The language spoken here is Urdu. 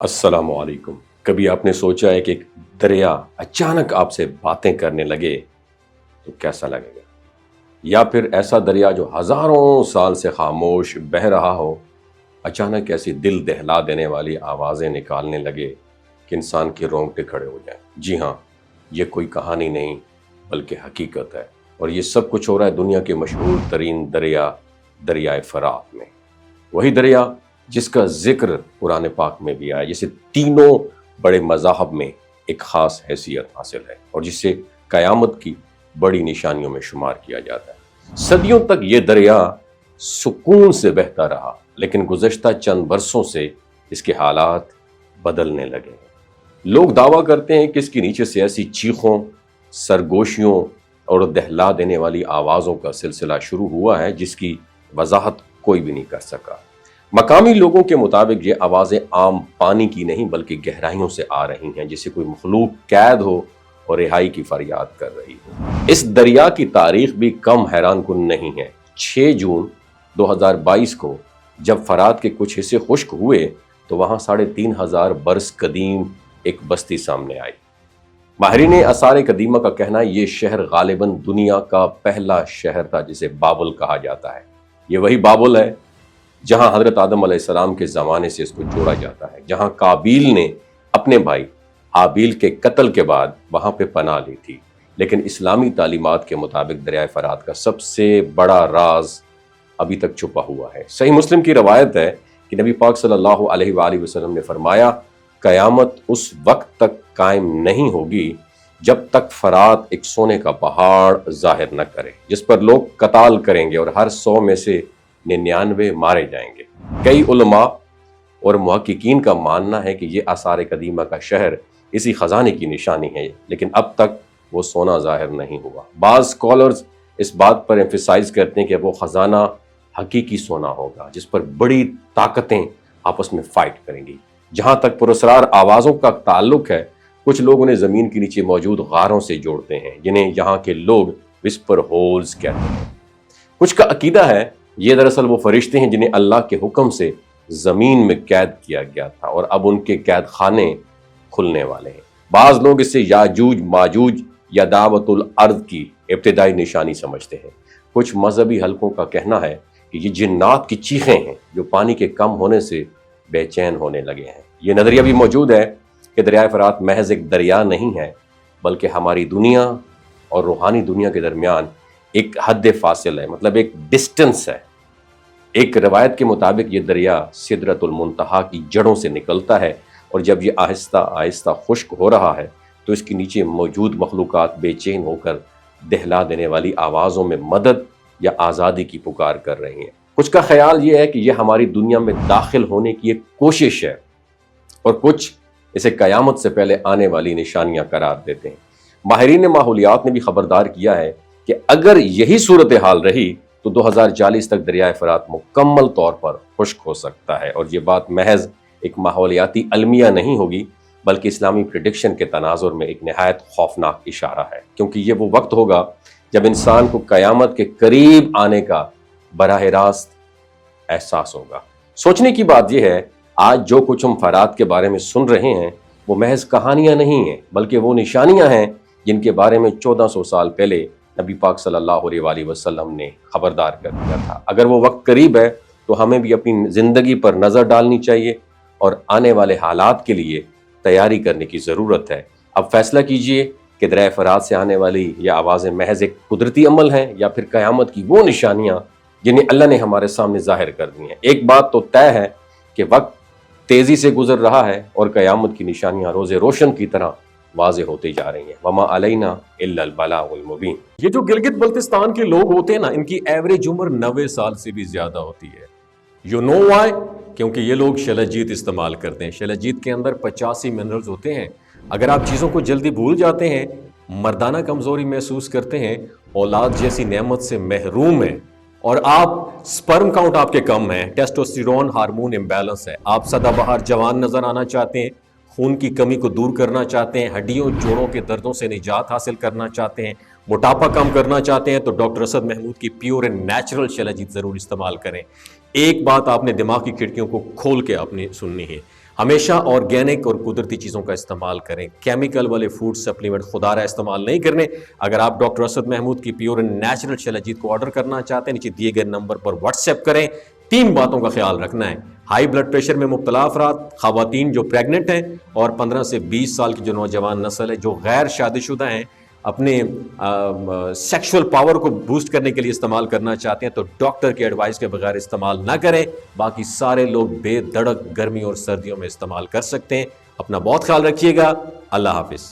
السلام علیکم۔ کبھی آپ نے سوچا ہے کہ ایک دریا اچانک آپ سے باتیں کرنے لگے تو کیسا لگے گا؟ یا پھر ایسا دریا جو ہزاروں سال سے خاموش بہہ رہا ہو، اچانک ایسی دل دہلا دینے والی آوازیں نکالنے لگے کہ انسان کے رونگٹے کھڑے ہو جائیں۔ جی ہاں، یہ کوئی کہانی نہیں بلکہ حقیقت ہے، اور یہ سب کچھ ہو رہا ہے دنیا کے مشہور ترین دریائے فرات میں۔ وہی دریا جس کا ذکر قرآن پاک میں بھی آیا، جسے تینوں بڑے مذاہب میں ایک خاص حیثیت حاصل ہے اور جسے قیامت کی بڑی نشانیوں میں شمار کیا جاتا ہے۔ صدیوں تک یہ دریا سکون سے بہتا رہا، لیکن گزشتہ چند برسوں سے اس کے حالات بدلنے لگے ہیں۔ لوگ دعویٰ کرتے ہیں کہ اس کے نیچے سے ایسی چیخوں، سرگوشیوں اور دہلا دینے والی آوازوں کا سلسلہ شروع ہوا ہے جس کی وضاحت کوئی بھی نہیں کر سکا۔ مقامی لوگوں کے مطابق یہ آوازیں عام پانی کی نہیں بلکہ گہرائیوں سے آ رہی ہیں، جسے کوئی مخلوق قید ہو اور رہائی کی فریاد کر رہی ہو۔ اس دریا کی تاریخ بھی کم حیران کن نہیں ہے۔ 6 جون 2022 کو جب فرات کے کچھ حصے خشک ہوئے تو وہاں 3500 برس قدیم ایک بستی سامنے آئی۔ ماہرین آثار قدیمہ کا کہنا ہے یہ شہر غالباً دنیا کا پہلا شہر تھا جسے بابل کہا جاتا ہے۔ یہ وہی بابل ہے جہاں حضرت آدم علیہ السلام کے زمانے سے اس کو جوڑا جاتا ہے، جہاں قابیل نے اپنے بھائی حابیل کے قتل کے بعد وہاں پہ پناہ لی تھی۔ لیکن اسلامی تعلیمات کے مطابق دریائے فرات کا سب سے بڑا راز ابھی تک چھپا ہوا ہے۔ صحیح مسلم کی روایت ہے کہ نبی پاک صلی اللہ علیہ وآلہ وسلم نے فرمایا، قیامت اس وقت تک قائم نہیں ہوگی جب تک فرات ایک سونے کا پہاڑ ظاہر نہ کرے جس پر لوگ قتال کریں گے اور ہر 100 میں سے 99 مارے جائیں گے۔ کئی علماء اور محققین کا ماننا ہے کہ یہ آثار قدیمہ کا شہر اسی خزانے کی نشانی ہے، لیکن اب تک وہ سونا ظاہر نہیں ہوا۔ بعض اسکالرز اس بات پر ایمفیسائز کرتے ہیں کہ وہ خزانہ حقیقی سونا ہوگا جس پر بڑی طاقتیں آپس میں فائٹ کریں گی۔ جہاں تک پراسرار آوازوں کا تعلق ہے، کچھ لوگ انہیں زمین کے نیچے موجود غاروں سے جوڑتے ہیں جنہیں یہاں کے لوگ وسپر ہولز کہتے ہیں۔ کچھ کا عقیدہ ہے یہ دراصل وہ فرشتے ہیں جنہیں اللہ کے حکم سے زمین میں قید کیا گیا تھا اور اب ان کے قید خانے کھلنے والے ہیں۔ بعض لوگ اسے یاجوج ماجوج یا دعوت الارض کی ابتدائی نشانی سمجھتے ہیں۔ کچھ مذہبی حلقوں کا کہنا ہے کہ یہ جنات کی چیخیں ہیں جو پانی کے کم ہونے سے بے چین ہونے لگے ہیں۔ یہ نظریہ بھی موجود ہے کہ دریائے فرات محض ایک دریا نہیں ہے بلکہ ہماری دنیا اور روحانی دنیا کے درمیان ایک حد فاصل ہے، مطلب ایک ڈسٹنس ہے۔ ایک روایت کے مطابق یہ دریا سدرۃ المنتہا کی جڑوں سے نکلتا ہے اور جب یہ آہستہ آہستہ خشک ہو رہا ہے تو اس کے نیچے موجود مخلوقات بے چین ہو کر دہلا دینے والی آوازوں میں مدد یا آزادی کی پکار کر رہی ہیں۔ کچھ کا خیال یہ ہے کہ یہ ہماری دنیا میں داخل ہونے کی ایک کوشش ہے اور کچھ اسے قیامت سے پہلے آنے والی نشانیاں قرار دیتے ہیں۔ ماہرین ماحولیات نے بھی خبردار کیا ہے کہ اگر یہی صورتحال رہی تو 2040 تک دریائے فرات مکمل طور پر خشک ہو سکتا ہے، اور یہ بات محض ایک ماحولیاتی المیہ نہیں ہوگی بلکہ اسلامی پریڈکشن کے تناظر میں ایک نہایت خوفناک اشارہ ہے، کیونکہ یہ وہ وقت ہوگا جب انسان کو قیامت کے قریب آنے کا براہ راست احساس ہوگا۔ سوچنے کی بات یہ ہے، آج جو کچھ ہم فرات کے بارے میں سن رہے ہیں وہ محض کہانیاں نہیں ہیں بلکہ وہ نشانیاں ہیں جن کے بارے میں 1400 سال پہلے نبی پاک صلی اللہ علیہ وآلہ وسلم نے خبردار کر دیا تھا۔ اگر وہ وقت قریب ہے تو ہمیں بھی اپنی زندگی پر نظر ڈالنی چاہیے اور آنے والے حالات کے لیے تیاری کرنے کی ضرورت ہے۔ اب فیصلہ کیجئے کہ دریائے فرات سے آنے والی یہ آوازیں محض ایک قدرتی عمل ہیں یا پھر قیامت کی وہ نشانیاں جنہیں اللہ نے ہمارے سامنے ظاہر کر دی ہیں۔ ایک بات تو طے ہے کہ وقت تیزی سے گزر رہا ہے اور قیامت کی نشانیاں روز روشن کی طرح واضح ہوتے جا رہی ہیں۔ وما علینا الا البلاغ المبین۔ یہ جو گلگت بلتستان کے لوگ ہوتے ہیں نا، ان کی ایوریج عمر 90 سال سے بھی زیادہ ہوتی ہے۔ You know why? کیونکہ یہ لوگ شلجیت استعمال کرتے ہیں۔ شلجیت کے اندر 85 منرلز ہوتے ہیں۔ اگر آپ چیزوں کو جلدی بھول جاتے ہیں، مردانہ کمزوری محسوس کرتے ہیں، اولاد جیسی نعمت سے محروم ہیں، اور آپ سپرم کاؤنٹ آپ کے کم ہیں، ٹیسٹوسٹیرون ہارمون امبیلنس ہے، آپ سدا بہار جوان نظر آنا چاہتے ہیں، خون کی کمی کو دور کرنا چاہتے ہیں، ہڈیوں جوڑوں کے دردوں سے نجات حاصل کرنا چاہتے ہیں، موٹاپا کم کرنا چاہتے ہیں، تو ڈاکٹر اسد محمود کی پیور اینڈ نیچرل شلجیت ضرور استعمال کریں۔ ایک بات آپ نے دماغ کی کھڑکیوں کو کھول کے آپ نے سننی ہے، ہمیشہ آرگینک اور قدرتی چیزوں کا استعمال کریں. کیمیکل والے فوڈ سپلیمنٹ خدارہ استعمال نہیں کرنے. اگر آپ ڈاکٹر اسد محمود کی پیور اینڈ نیچرل شیلاجیت کو آرڈر کرنا چاہتے ہیں نیچے دیے گئے نمبر پر واٹس ایپ کریں. 3 باتوں کا خیال رکھنا ہے: ہائی بلڈ پریشر میں مبتلا افراد، خواتین جو پریگننٹ ہیں، اور 15 سے 20 سال کی جو نوجوان نسل ہے جو غیر شادی شدہ ہیں، اپنے سیکشول پاور کو بوسٹ کرنے کے لیے استعمال کرنا چاہتے ہیں تو ڈاکٹر کی ایڈوائس کے بغیر استعمال نہ کریں. باقی سارے لوگ بے دھڑک گرمی اور سردیوں میں استعمال کر سکتے ہیں. اپنا بہت خیال رکھیے گا. اللہ حافظ.